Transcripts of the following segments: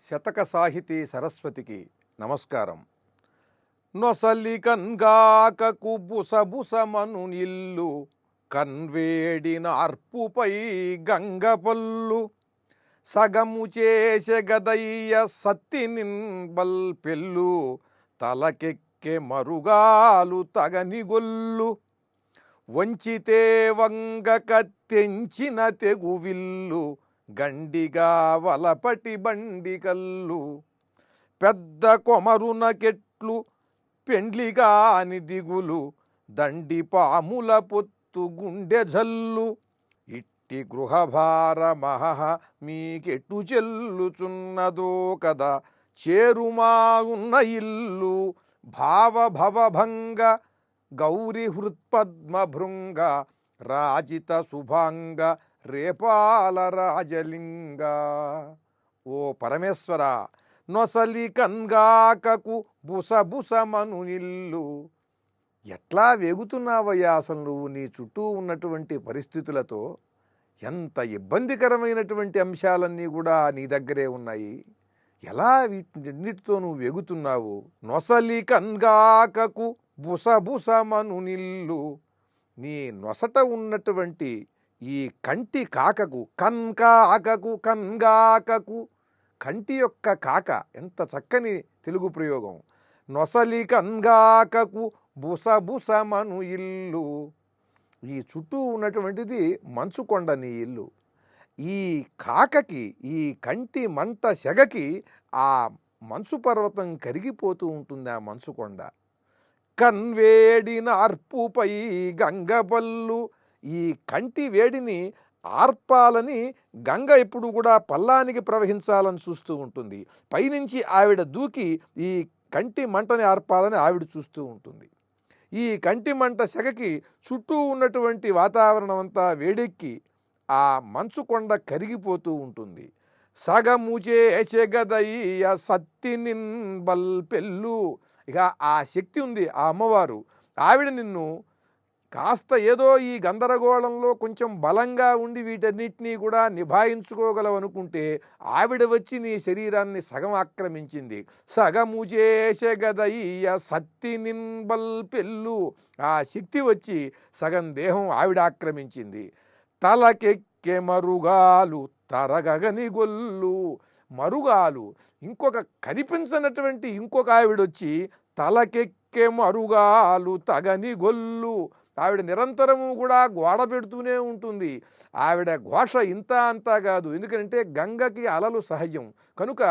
శతక సాహితీ సరస్వతికి నమస్కారం. నొసలి కన్గాకకు బుసబుసమను నిల్లు కన్వేడిన అర్పుపై గంగపల్లు సగము చేసె గదయ్య సత్తినిన్ బల్పెల్లు తలకెక్కె మరుగాలు తగని గొల్లు వంచితే వంగక తెంచిన తెగువిల్లు గండిగా వలపటి బండికల్లు పెద్ద కొమరునకెట్లు పెండ్లిగాని దిగులు దండి పాముల పొత్తు గుండె జల్లు ఇట్టి గృహభార మహ మీకెట్టు చెల్లుచున్నదో కదా చేరుమా ఉన్న ఇల్లు భావభవభంగ గౌరి హృత్పద్మభృంగ రాజిత శుభాంగ రేపాల రాజలింగ. ఓ పరమేశ్వర, నొసలి కన్గాకకు బుసబుసమను నిల్లు. ఎట్లా వేగుతున్నావయ్యా అసలు నువ్వు నీ చుట్టూ ఉన్నటువంటి పరిస్థితులతో? ఎంత ఇబ్బందికరమైనటువంటి అంశాలన్నీ కూడా నీ దగ్గరే ఉన్నాయి. ఎలా వీటన్నిటితో నువ్వు వేగుతున్నావు? నొసలి కన్గాకకు బుసబుసమను నిల్లు. నీ నొసట ఉన్నటువంటి ఈ కంటి కాకకు, కన్కాకకు కన్గాకకు, కంటి యొక్క కాక, ఎంత చక్కని తెలుగు ప్రయోగం. నొసలి కన్గాకకు బుసబుసమను ఇల్లు. ఈ చుట్టూ ఉన్నటువంటిది మంచుకొండ నీ ఇల్లు. ఈ కాకకి, ఈ కంటి మంట సెగకి ఆ మంచు పర్వతం కరిగిపోతూ ఉంటుంది. ఆ మంచుకొండ కన్వేడిన అర్పుపై గంగపల్లు. ఈ కంటి వేడిని ఆర్పాలని గంగ ఎప్పుడు కూడా పల్లానికి ప్రవహించాలని చూస్తూ ఉంటుంది. పైనుంచి ఆవిడ దూకి ఈ కంటి మంటని ఆర్పాలని ఆవిడ చూస్తూ ఉంటుంది. ఈ కంటి మంట సెగకి చుట్టూ ఉన్నటువంటి వాతావరణం అంతా వేడెక్కి ఆ మంచు కొండ కరిగిపోతూ ఉంటుంది. సగముచే చెగదయ్య సత్తినిన్ బల్పెల్లు. ఇక ఆ శక్తి ఉంది, ఆ అమ్మవారు. ఆవిడ నిన్ను కాస్త ఏదో ఈ గందరగోళంలో కొంచెం బలంగా ఉండి వీటన్నిటినీ కూడా నిభాయించుకోగలవనుకుంటే ఆవిడ వచ్చి నీ శరీరాన్ని సగం ఆక్రమించింది. సగము చేసె గదయ్య సత్తినిన్ బల్పెల్లు. ఆ శక్తి వచ్చి సగం దేహం ఆవిడ ఆక్రమించింది. తలకెక్కె మరుగాలు తరగగని గొల్లు. మరుగాలు, ఇంకొక కనిపించనటువంటి ఇంకొక ఆవిడొచ్చి తలకెక్కె మరుగాలు తగని గొల్లు. ఆవిడ నిరంతరము కూడా గోడ పెడుతూనే ఉంటుంది. ఆవిడ ఘోష ఇంత అంతా కాదు, ఎందుకంటే గంగకి అలలు సహజం కనుక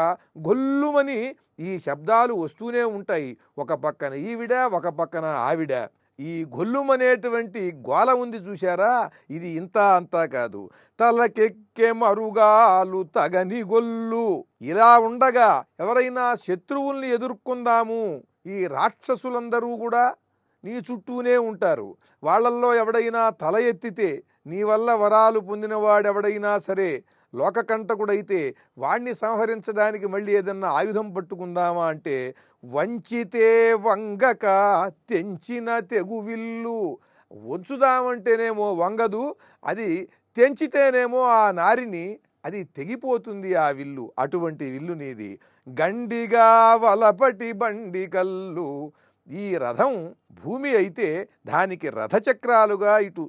గొల్లుమని ఈ శబ్దాలు వస్తూనే ఉంటాయి. ఒక పక్కన ఈవిడ, ఒక పక్కన ఆవిడ. ఈ గొల్లుమనేటువంటి గోల ఉంది చూశారా, ఇది ఇంత అంతా కాదు. తలకెక్కె మరుగాలు తగని గొల్లు. ఇలా ఉండగా ఎవరైనా శత్రువుల్ని ఎదుర్కొందాము, ఈ రాక్షసులందరూ కూడా నీ చుట్టూనే ఉంటారు. వాళ్ళల్లో ఎవడైనా తల ఎత్తితే, నీ వల్ల వరాలు పొందినవాడెవడైనా సరే లోకకంటకుడైతే వాణ్ణి సంహరించడానికి మళ్ళీ ఏదన్నా ఆయుధం పట్టుకుందామా అంటే వంచితే వంగక తెంచిన తెగువిల్లు. వంచుదామంటేనేమో వంగదు, అది తెంచితేనేమో ఆ నారిని అది తెగిపోతుంది ఆ విల్లు. అటువంటి విల్లు నీది. గండిగా వలపటి బండికల్లు. ఈ రథం భూమి అయితే దానికి రథచక్రాలుగా ఇటు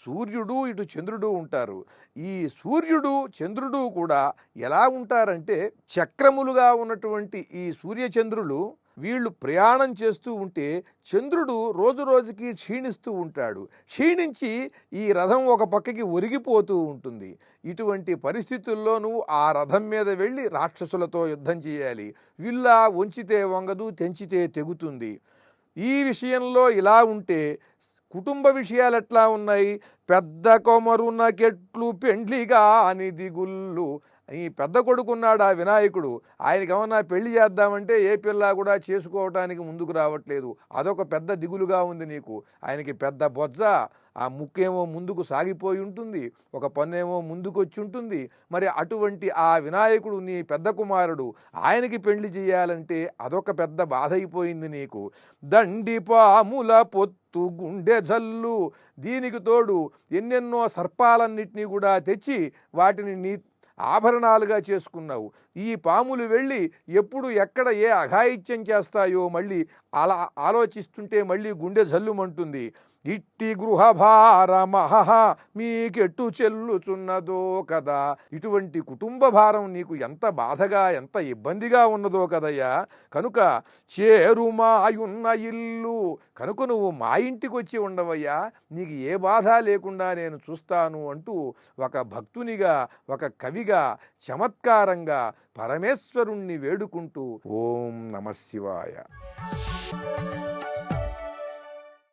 సూర్యుడు ఇటు చంద్రుడు ఉంటారు. ఈ సూర్యుడు చంద్రుడు కూడా ఎలా ఉంటారంటే చక్రములుగా ఉన్నటువంటి ఈ సూర్యచంద్రులు వీళ్ళు ప్రయాణం చేస్తూ ఉంటే చంద్రుడు రోజు రోజుకి క్షీణిస్తూ ఉంటాడు. క్షీణించి ఈ రథం ఒక పక్కకి ఒరిగిపోతూ ఉంటుంది. ఇటువంటి పరిస్థితుల్లో నువ్వు ఆ రథం మీద వెళ్ళి రాక్షసులతో యుద్ధం చేయాలి. విల్లా వంచితే వంగదు, తెంచితే తెగుతుంది. ఈ విషయంలో ఇలా ఉంటే కుటుంబ విషయాలు ఎట్లా ఉన్నాయి? పెద్ద కొమరునకెట్లు పెండ్లిగా అని దిగుళ్ళు. ఈ పెద్ద కొడుకున్నాడు ఆ వినాయకుడు, ఆయనకి ఏమన్నా పెళ్లి చేద్దామంటే ఏ పిల్ల కూడా చేసుకోవటానికి ముందుకు రావట్లేదు. అదొక పెద్ద దిగులుగా ఉంది నీకు. ఆయనకి పెద్ద బొజ్జ, ఆ ముక్కేమో ముందుకు సాగిపోయి ఉంటుంది, ఒక పన్నేమో ముందుకు వచ్చి ఉంటుంది. మరి అటువంటి ఆ వినాయకుడు నీ పెద్ద కుమారుడు, ఆయనకి పెళ్లి చేయాలంటే అదొక పెద్ద బాధ అయిపోయింది నీకు. దండిపాముల పొత్తు గుండె జల్లు. దీనికి తోడు ఎన్నెన్నో సర్పాలన్నిటినీ కూడా తెచ్చి వాటిని నీ ఆభరణాలుగా చేసుకున్నావు. ఈ పాములు వెళ్ళి ఎప్పుడు ఎక్కడ ఏ అఘాయిత్యం చేస్తాయో మళ్ళీ అలా ఆలోచిస్తుంటే మళ్ళీ గుండె జల్లుమంటుంది. ఇట్టి గృహభారమహ మీకెట్టు చెల్లుచున్నదో కదా. ఇటువంటి కుటుంబ భారం నీకు ఎంత బాధగా ఎంత ఇబ్బందిగా ఉన్నదో కదయ్యా. కనుక చేరుమాయున్న ఇల్లు, కనుక నువ్వు మా ఇంటికి వచ్చి ఉండవయ్యా, నీకు ఏ బాధ లేకుండా నేను చూస్తాను అంటూ ఒక భక్తునిగా ఒక కవిగా చమత్కారంగా పరమేశ్వరుణ్ణి వేడుకుంటూ ఓం నమ శివాయ.